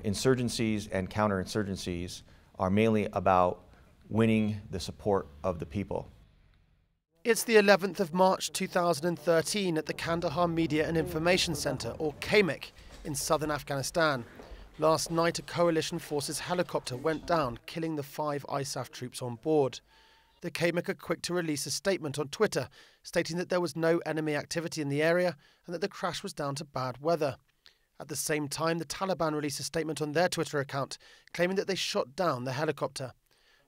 insurgencies and counterinsurgencies are mainly about winning the support of the people. It's the 11th of March 2013 at the Kandahar Media and Information Centre, or KMIC, in southern Afghanistan. Last night, a coalition forces helicopter went down, killing the 5 ISAF troops on board. The KMIC are quick to release a statement on Twitter, stating that there was no enemy activity in the area and that the crash was down to bad weather. At the same time, the Taliban released a statement on their Twitter account, claiming that they shot down the helicopter.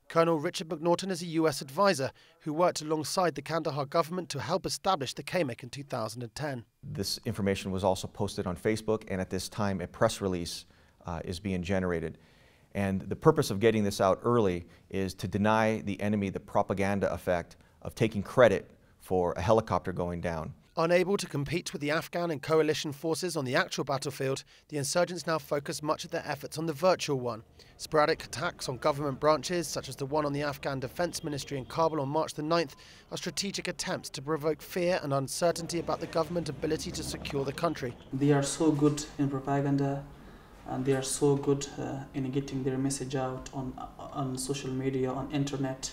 Colonel Richard McNaughton is a US advisor who worked alongside the Kandahar government to help establish the KMIC in 2010. This information was also posted on Facebook, and at this time a press release is being generated. And the purpose of getting this out early is to deny the enemy the propaganda effect of taking credit for a helicopter going down. Unable to compete with the Afghan and coalition forces on the actual battlefield, the insurgents now focus much of their efforts on the virtual one. Sporadic attacks on government branches, such as the one on the Afghan Defense Ministry in Kabul on March the 9th, are strategic attempts to provoke fear and uncertainty about the government's ability to secure the country. They are so good in propaganda, and they are so good in getting their message out on social media, on internet,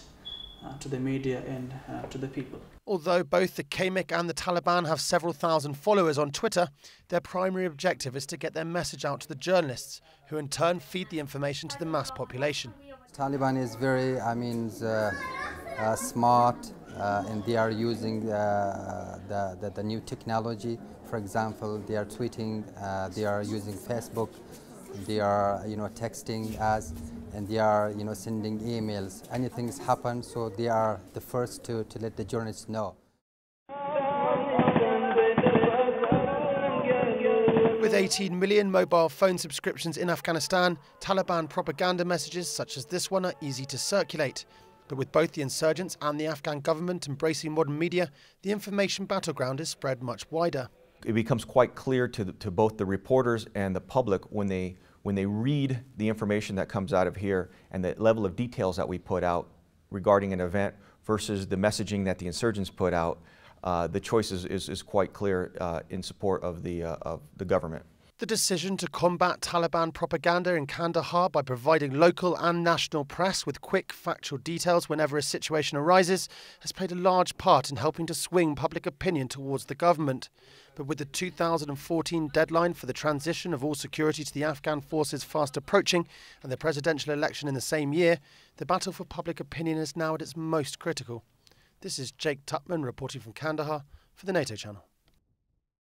to the media and to the people. Although both the KMIC and the Taliban have several thousand followers on Twitter, their primary objective is to get their message out to the journalists, who in turn feed the information to the mass population. Taliban is very, smart, and they are using the new technology. For example, they are tweeting, they are using Facebook, they are texting us, and they are sending emails. Anything's happened, so they are the first to let the journalists know. With 18 million mobile phone subscriptions in Afghanistan, Taliban propaganda messages such as this one are easy to circulate. But with both the insurgents and the Afghan government embracing modern media, the information battleground is spread much wider. It becomes quite clear to both the reporters and the public when they read the information that comes out of here and the level of details that we put out regarding an event versus the messaging that the insurgents put out. The choice is quite clear in support of the government. The decision to combat Taliban propaganda in Kandahar by providing local and national press with quick, factual details whenever a situation arises has played a large part in helping to swing public opinion towards the government. But with the 2014 deadline for the transition of all security to the Afghan forces fast approaching and the presidential election in the same year, the battle for public opinion is now at its most critical. This is Jake Tutman reporting from Kandahar for the NATO channel.